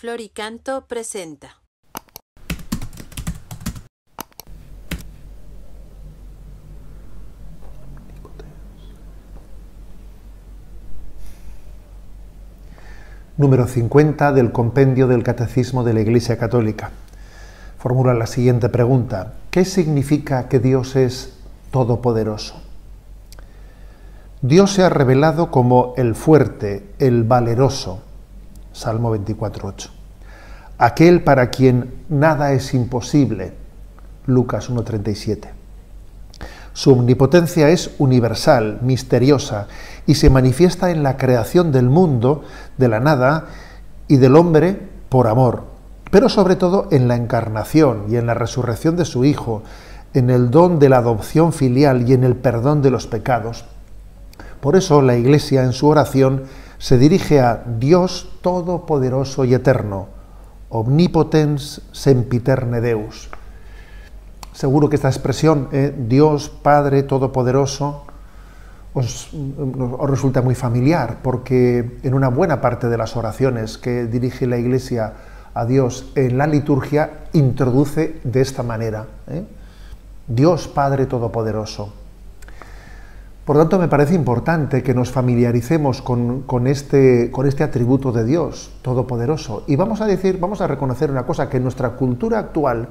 Floricanto presenta. Número 50 del Compendio del Catecismo de la Iglesia Católica. Formula la siguiente pregunta: ¿qué significa que Dios es todopoderoso? Dios se ha revelado como el fuerte, el valeroso. Salmo 24:8. Aquel para quien nada es imposible. Lucas 1:37. Su omnipotencia es universal, misteriosa, y se manifiesta en la creación del mundo, de la nada, y del hombre por amor, pero sobre todo en la encarnación y en la resurrección de su Hijo, en el don de la adopción filial y en el perdón de los pecados. Por eso la Iglesia en su oración se dirige a Dios todopoderoso y eterno, omnipotens sempiterne Deus. Seguro que esta expresión, Dios Padre Todopoderoso, os resulta muy familiar, porque en una buena parte de las oraciones que dirige la Iglesia a Dios en la liturgia introduce de esta manera, Dios Padre Todopoderoso. Por lo tanto, me parece importante que nos familiaricemos con este atributo de Dios Todopoderoso. Y vamos a reconocer una cosa, que en nuestra cultura actual,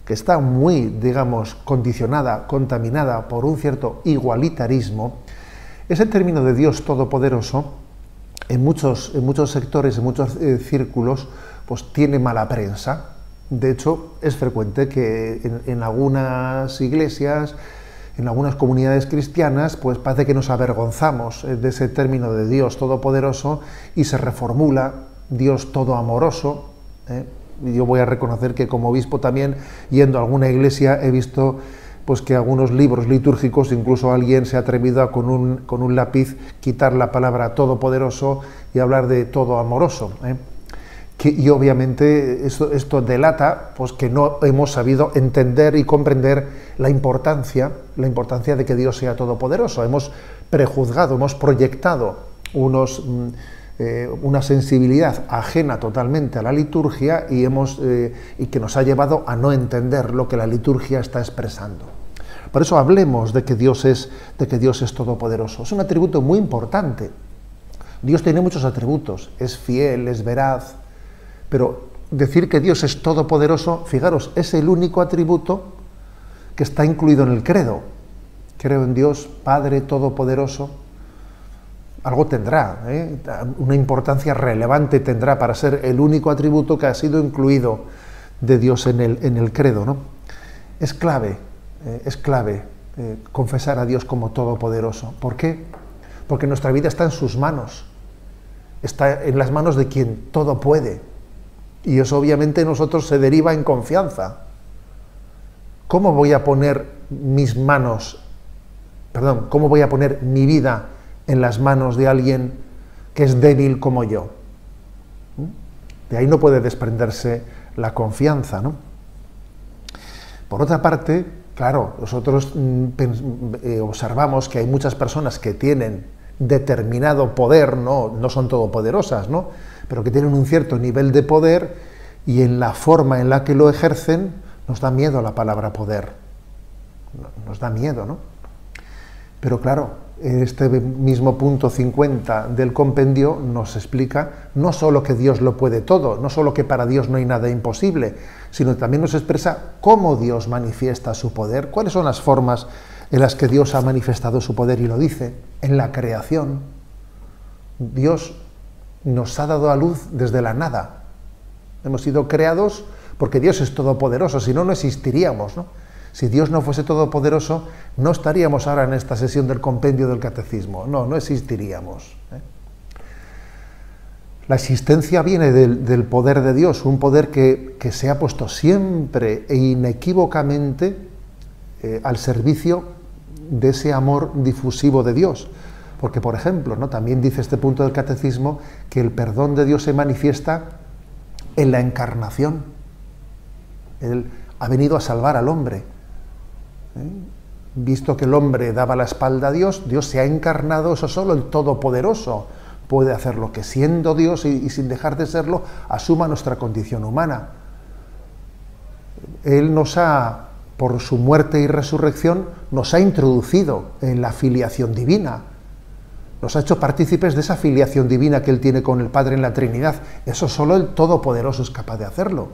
que está muy, digamos, condicionada, contaminada por un cierto igualitarismo, ese término de Dios Todopoderoso, en muchos sectores, en muchos círculos, pues tiene mala prensa. De hecho, es frecuente que en algunas iglesias, en algunas comunidades cristianas, pues parece que nos avergonzamos de ese término de Dios Todopoderoso y se reformula Dios Todoamoroso. Yo voy a reconocer que como obispo también, yendo a alguna iglesia, he visto pues que algunos libros litúrgicos, incluso alguien se ha atrevido a con un lápiz quitar la palabra todopoderoso y hablar de todoamoroso. Y obviamente esto delata pues que no hemos sabido entender y comprender la importancia de que Dios sea todopoderoso. Hemos prejuzgado, hemos proyectado una sensibilidad ajena totalmente a la liturgia y que nos ha llevado a no entender lo que la liturgia está expresando. Por eso hablemos de que Dios es todopoderoso. Es un atributo muy importante. Dios tiene muchos atributos, es fiel, es veraz, pero decir que Dios es todopoderoso, fijaros, es el único atributo que está incluido en el credo. Creo en Dios Padre Todopoderoso. Algo tendrá, una importancia relevante tendrá para ser el único atributo que ha sido incluido de Dios en el credo, ¿no? Es clave confesar a Dios como todopoderoso. ¿Por qué? Porque nuestra vida está en sus manos, está en las manos de quien todo puede, y eso obviamente en nosotros se deriva en confianza. ¿Cómo voy a poner mi vida en las manos de alguien que es débil como yo? De ahí no puede desprenderse la confianza, ¿no? Por otra parte, claro, nosotros observamos que hay muchas personas que tienen determinado poder, no son todopoderosas, ¿no? Pero que tienen un cierto nivel de poder, y en la forma en la que lo ejercen nos da miedo la palabra poder. Nos da miedo, ¿no? Pero claro, este mismo punto 50 del compendio nos explica no solo que Dios lo puede todo, no solo que para Dios no hay nada imposible, sino también nos expresa cómo Dios manifiesta su poder, cuáles son las formas en las que Dios ha manifestado su poder, y lo dice en la creación. Dios nos ha dado a luz desde la nada. Hemos sido creados porque Dios es todopoderoso, si no, no existiríamos, ¿no? Si Dios no fuese todopoderoso, no estaríamos ahora en esta sesión del compendio del catecismo. No existiríamos. La existencia viene del poder de Dios, un poder que se ha puesto siempre e inequívocamente al servicio de ese amor difusivo de Dios. Porque, por ejemplo, ¿no?, también dice este punto del catecismo que el perdón de Dios se manifiesta en la encarnación. Él ha venido a salvar al hombre. Visto que el hombre daba la espalda a Dios, Dios se ha encarnado, eso solo el Todopoderoso puede hacerlo, que siendo Dios y sin dejar de serlo, asuma nuestra condición humana. Él nos ha, por su muerte y resurrección, nos ha introducido en la filiación divina. Nos ha hecho partícipes de esa filiación divina que Él tiene con el Padre en la Trinidad. Eso solo el Todopoderoso es capaz de hacerlo.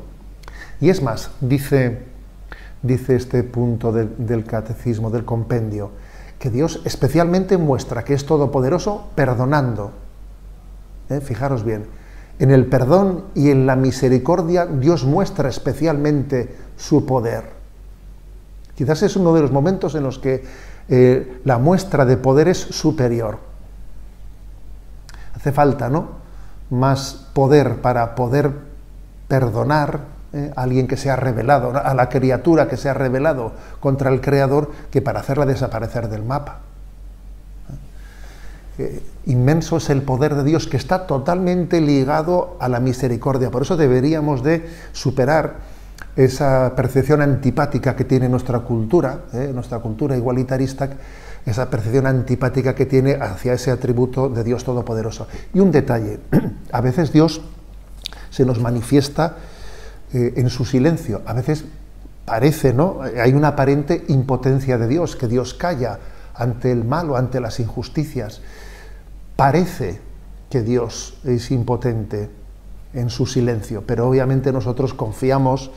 Y es más, dice este punto del catecismo, del compendio, que Dios especialmente muestra que es todopoderoso perdonando. Fijaros bien, en el perdón y en la misericordia Dios muestra especialmente su poder. Quizás es uno de los momentos en los que la muestra de poder es superior. Hace falta, ¿no?, más poder para poder perdonar a alguien que se ha rebelado, a la criatura que se ha rebelado contra el Creador, que para hacerla desaparecer del mapa. Inmenso es el poder de Dios, que está totalmente ligado a la misericordia. Por eso deberíamos de superar esa percepción antipática que tiene nuestra cultura igualitarista, esa percepción antipática que tiene hacia ese atributo de Dios Todopoderoso. Y un detalle, a veces Dios se nos manifiesta en su silencio, a veces parece, ¿no?, hay una aparente impotencia de Dios, que Dios calla ante el mal o ante las injusticias. Parece que Dios es impotente en su silencio, pero obviamente nosotros confiamos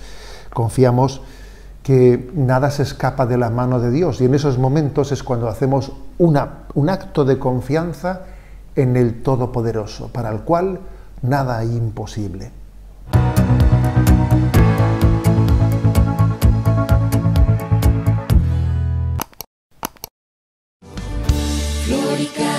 que nada se escapa de la mano de Dios, y en esos momentos es cuando hacemos un acto de confianza en el Todopoderoso, para el cual nada hay imposible. Florica.